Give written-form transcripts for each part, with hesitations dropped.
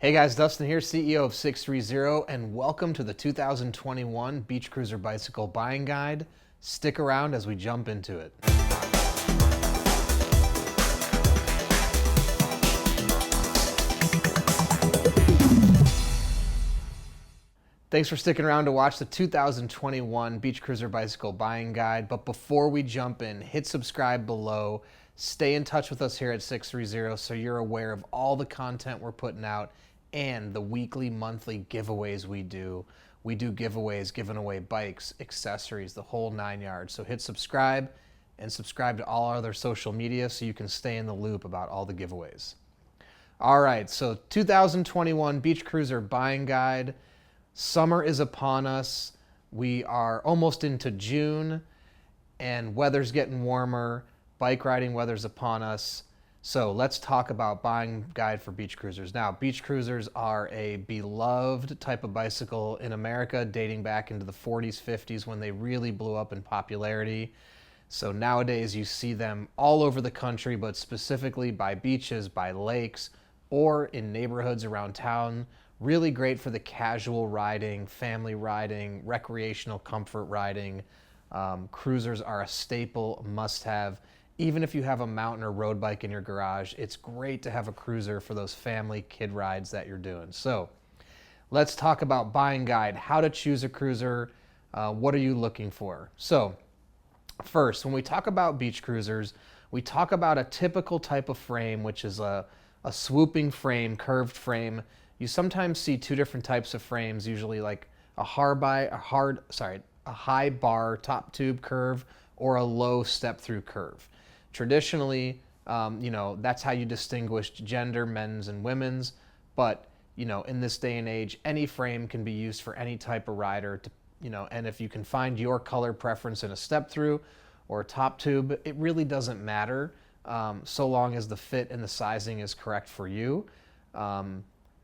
Hey guys, Dustin here, CEO of 630, and welcome to the 2021 Beach Cruiser Bicycle Buying Guide. Stick around as we jump into it. Thanks for sticking around to watch the 2021 Beach Cruiser Bicycle Buying Guide. But before we jump in, hit subscribe below. Stay in touch with us here at 630 so you're aware of all the content we're putting out and the weekly, monthly giveaways we do. We do giveaways giving away bikes, accessories, the whole 9 yards. So hit subscribe and subscribe to all our other social media so you can stay in the loop about all the giveaways. All right, so 2021 Beach Cruiser Buying Guide. Summer is upon us. We are almost into June and weather's getting warmer. Bike riding weather's upon us. So let's talk about buying guide for beach cruisers. Now, beach cruisers are a beloved type of bicycle in America dating back into the 40s, 50s when they really blew up in popularity. So nowadays you see them all over the country, but specifically by beaches, by lakes, or in neighborhoods around town. Really great for the casual riding, family riding, recreational comfort riding. Cruisers are a staple, must-have. Even if you have a mountain or road bike in your garage, it's great to have a cruiser for those family kid rides that you're doing. So let's talk about buying guide, how to choose a cruiser, what are you looking for? So first, when we talk about beach cruisers, we talk about a typical type of frame, which is a swooping frame, curved frame. You sometimes see two different types of frames, usually like a high bar top tube curve or a low step through curve. Traditionally, that's how you distinguished gender, men's and women's, but in this day and age, any frame can be used for any type of rider and if you can find your color preference in a step through or a top tube, it really doesn't matter so long as the fit and the sizing is correct for you.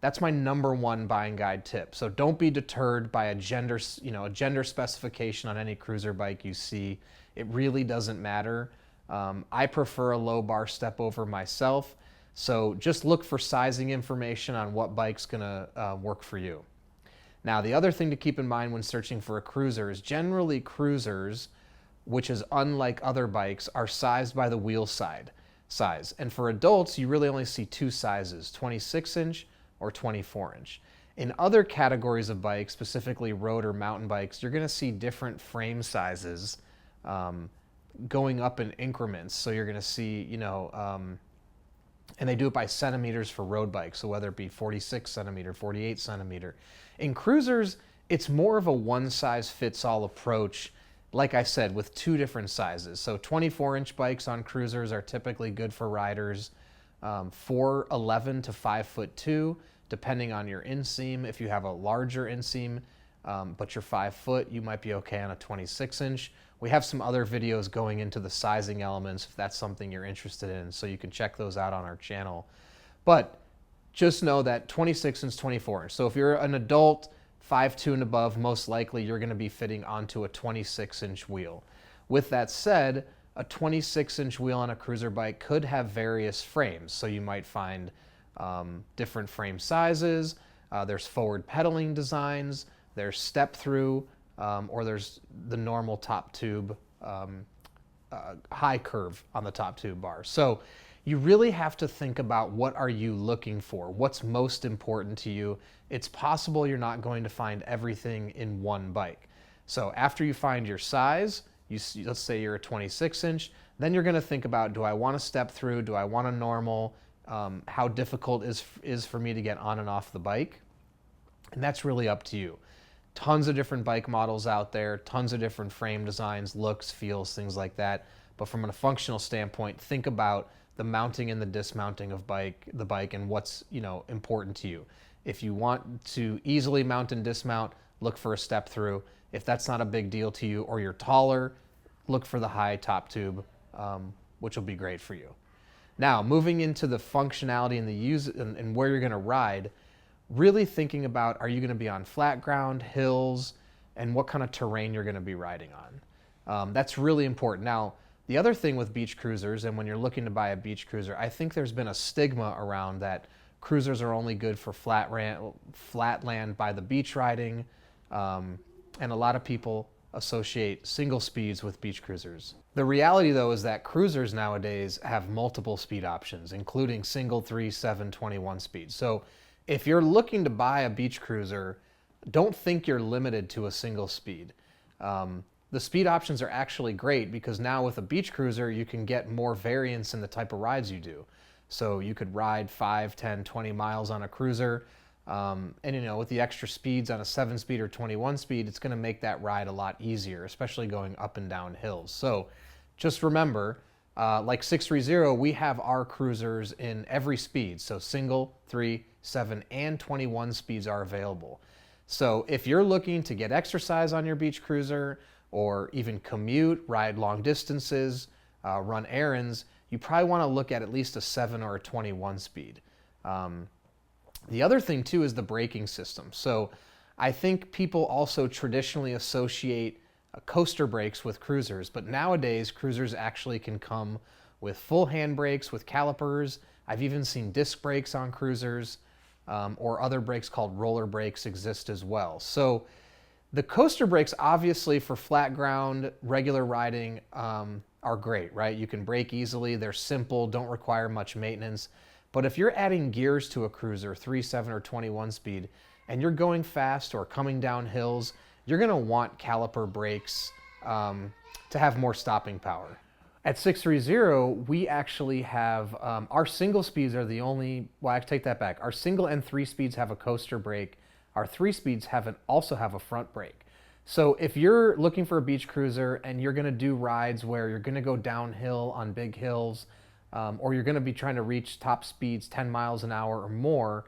That's my number one buying guide tip. So don't be deterred by a gender specification on any cruiser bike you see. It really doesn't matter. I prefer a low bar step over myself. So just look for sizing information on what bike's gonna work for you. Now, the other thing to keep in mind when searching for a cruiser is generally cruisers, which is unlike other bikes, are sized by the wheel size. And for adults, you really only see two sizes, 26-inch or 24-inch. In other categories of bikes, specifically road or mountain bikes, you're gonna see different frame sizes going up in increments. So you're gonna see, and they do it by centimeters for road bikes. So whether it be 46 centimeter, 48 centimeter. In cruisers, it's more of a one size fits all approach, like I said, with two different sizes. So 24-inch bikes on cruisers are typically good for riders 4'11" to 5'2", depending on your inseam. If you have a larger inseam, but you're 5 foot, you might be okay on a 26-inch. We have some other videos going into the sizing elements if that's something you're interested in, so you can check those out on our channel. But just know that 26-inch, 24-inch. So if you're an adult, 5'2" and above, most likely you're gonna be fitting onto a 26-inch wheel. With that said, a 26-inch wheel on a cruiser bike could have various frames. So you might find different frame sizes, there's forward pedaling designs, there's step through, or there's the normal top tube, high curve on the top tube bar. So you really have to think about what are you looking for? What's most important to you? It's possible you're not going to find everything in one bike. So after you find your size, let's say you're a 26-inch, then you're gonna think about, do I want to step through? Do I want a normal? How difficult is for me to get on and off the bike? And that's really up to you. Tons of different bike models out there, tons of different frame designs, looks, feels, things like that. But from a functional standpoint, think about the mounting and the dismounting of the bike and what's important to you. If you want to easily mount and dismount, look for a step through. If that's not a big deal to you or you're taller, look for the high top tube, which will be great for you. Now, moving into the functionality and the use and where you're gonna ride, really thinking about, are you gonna be on flat ground, hills, and what kind of terrain you're gonna be riding on. That's really important. Now, the other thing with beach cruisers, and when you're looking to buy a beach cruiser, I think there's been a stigma around that Cruisers are only good for flat land by the beach riding, and a lot of people associate single speeds with beach cruisers. The reality though is that cruisers nowadays have multiple speed options, including single, 3, 7, 21 speeds. So if you're looking to buy a beach cruiser, don't think you're limited to a single speed. The speed options are actually great because now with a beach cruiser, you can get more variance in the type of rides you do. So you could ride 5, 10, 20 miles on a cruiser. And with the extra speeds on a 7-speed or 21 speed, it's going to make that ride a lot easier, especially going up and down hills. So just remember, like 630, we have our cruisers in every speed. So single, 3, 7, and 21 speeds are available. So if you're looking to get exercise on your beach cruiser or even commute, ride long distances, run errands, you probably want to look at least a 7 or a 21 speed. The other thing too is the braking system. So I think people also traditionally associate coaster brakes with cruisers, but nowadays cruisers actually can come with full handbrakes with calipers. I've even seen disc brakes on cruisers, or other brakes called roller brakes exist as well. So the coaster brakes, obviously for flat ground, regular riding, are great, right? You can brake easily, they're simple, don't require much maintenance. But if you're adding gears to a cruiser, 3, 7, or 21 speed, and you're going fast or coming down hills, you're gonna want caliper brakes to have more stopping power. At 630, we actually have, our single speeds are the only, well, I take that back. Our single and 3 speeds have a coaster brake. Our 3 speeds also have a front brake. So if you're looking for a beach cruiser and you're gonna do rides where you're gonna go downhill on big hills, or you're gonna be trying to reach top speeds 10 miles an hour or more,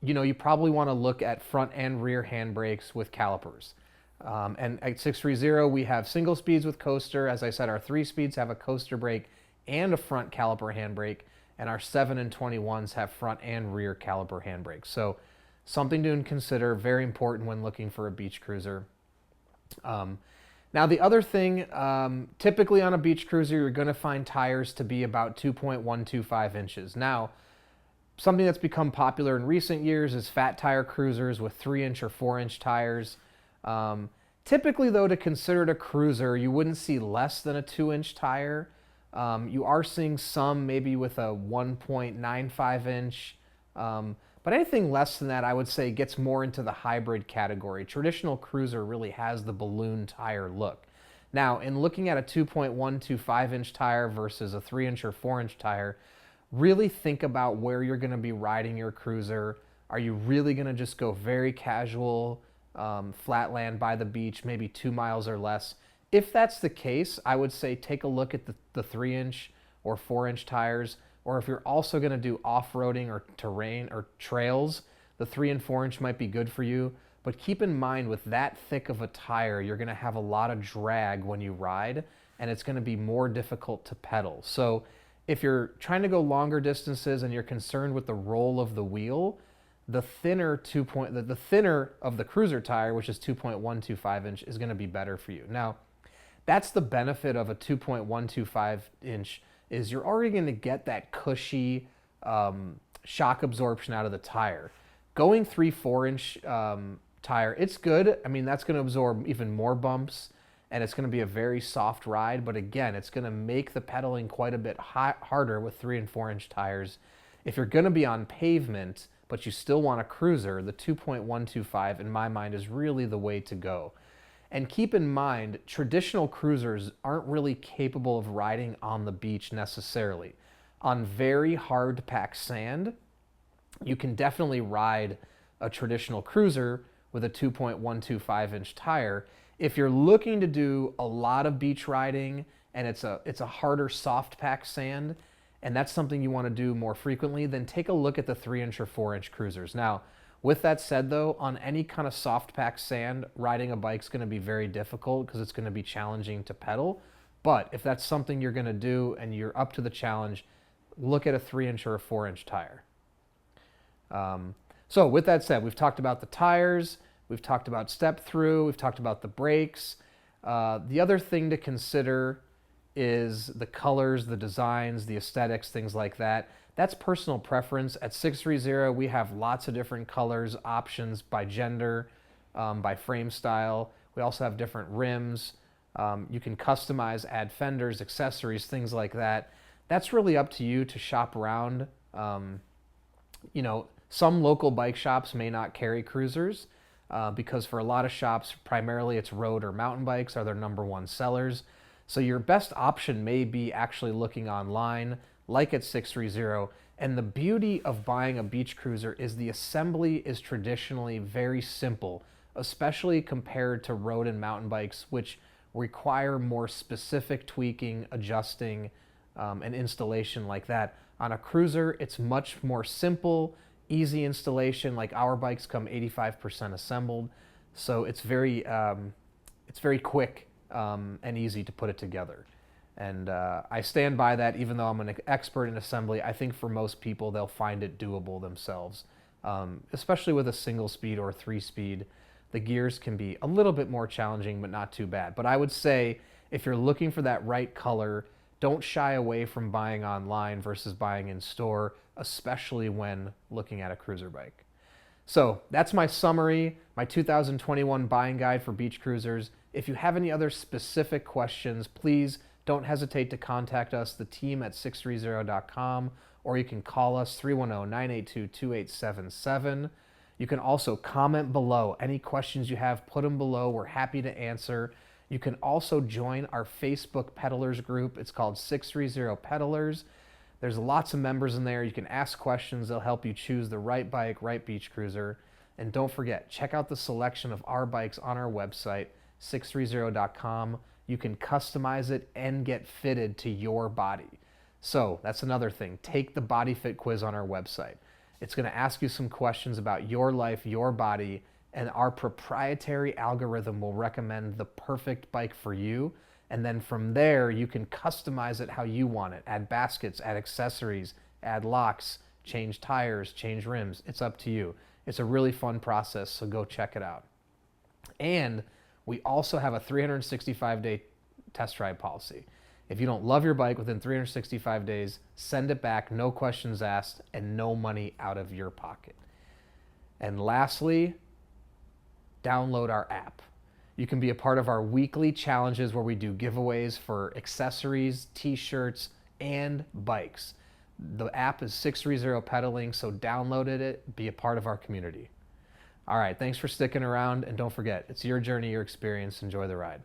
you probably wanna look at front and rear handbrakes with calipers. And at 630, we have single speeds with coaster. As I said, our 3 speeds have a coaster brake and a front caliper handbrake, and our 7 and 21s have front and rear caliper handbrakes. So something to consider, very important when looking for a beach cruiser. Now the other thing, typically on a beach cruiser, you're gonna find tires to be about 2.125 inches. Now, something that's become popular in recent years is fat tire cruisers with 3-inch or 4-inch tires. Typically though, to consider it a cruiser, you wouldn't see less than a 2-inch tire. You are seeing some maybe with a 1.95 inch, but anything less than that, I would say, gets more into the hybrid category. Traditional cruiser really has the balloon tire look. Now, in looking at a 2.125 inch tire versus a 3-inch or 4-inch tire, really think about where you're gonna be riding your cruiser. Are you really gonna just go very casual, flat land by the beach, maybe 2 miles or less? If that's the case, I would say take a look at the 3-inch or 4-inch tires. Or if you're also going to do off-roading or terrain or trails, the 3 and 4-inch might be good for you. But keep in mind, with that thick of a tire, you're going to have a lot of drag when you ride, and it's going to be more difficult to pedal. So if you're trying to go longer distances and you're concerned with the roll of the wheel, the thinner of the cruiser tire, which is 2.125 inch, is going to be better for you. Now, that's the benefit of a 2.125 inch, is you're already going to get that cushy shock absorption out of the tire. Going 3/4 inch tire, it's good. I mean, that's going to absorb even more bumps, and it's going to be a very soft ride. But again, it's going to make the pedaling quite a bit harder with 3 and 4 inch tires. If you're going to be on pavement, but you still want a cruiser, the 2.125 in my mind is really the way to go. And keep in mind, traditional cruisers aren't really capable of riding on the beach necessarily. On very hard packed sand, you can definitely ride a traditional cruiser with a 2.125 inch tire. If you're looking to do a lot of beach riding and it's a harder soft packed sand, and that's something you want to do more frequently, then take a look at the 3-inch or 4-inch cruisers. Now, with that said though, on any kind of soft packed sand, riding a bike's going to be very difficult because it's going to be challenging to pedal. But if that's something you're going to do and you're up to the challenge, look at a 3-inch or a 4-inch tire. So with that said, we've talked about the tires, we've talked about step through, we've talked about the brakes. The other thing to consider is the colors, the designs, the aesthetics, things like that. that's personal preference. At 630, we have lots of different colors, options by gender, by frame style. We also have different rims. You can customize, add fenders, accessories, things like that. That's really up to you to shop around. You know, some local bike shops may not carry cruisers because for a lot of shops, primarily it's road or mountain bikes are their number one sellers. So your best option may be actually looking online, like at 630. And the beauty of buying a beach cruiser is the assembly is traditionally very simple, especially compared to road and mountain bikes, which require more specific tweaking, adjusting, and installation like that. On a cruiser, it's much more simple, easy installation. Like our bikes come 85% assembled, so it's very quick and easy to put it together. And I stand by that, even though I'm an expert in assembly. I think for most people, they'll find it doable themselves, especially with a single speed or 3-speed. The gears can be a little bit more challenging, but not too bad. But I would say if you're looking for that right color, don't shy away from buying online versus buying in store, especially when looking at a cruiser bike. So that's my summary, my 2021 buying guide for beach cruisers. If you have any other specific questions, please don't hesitate to contact us, the team at sixthreezero.com, or you can call us 310-982-2877. You can also comment below. Any questions you have, put them below. We're happy to answer. You can also join our Facebook pedalers group. It's called 630 Pedalers. There's lots of members in there. You can ask questions. They'll help you choose the right bike, right beach cruiser. And don't forget, check out the selection of our bikes on our website, sixthreezero.com. You can customize it and get fitted to your body. So that's another thing. Take the body fit quiz on our website. It's going to ask you some questions about your life, your body, and our proprietary algorithm will recommend the perfect bike for you. And then from there, you can customize it how you want it. Add baskets, add accessories, add locks, change tires, change rims. It's up to you. It's a really fun process, so go check it out. And we also have a 365-day test drive policy. If you don't love your bike within 365 days, send it back, no questions asked, and no money out of your pocket. And lastly, download our app. You can be a part of our weekly challenges where we do giveaways for accessories, t-shirts, and bikes. The app is 630 Pedaling, so download it, be a part of our community. All right, thanks for sticking around, and don't forget, it's your journey, your experience. Enjoy the ride.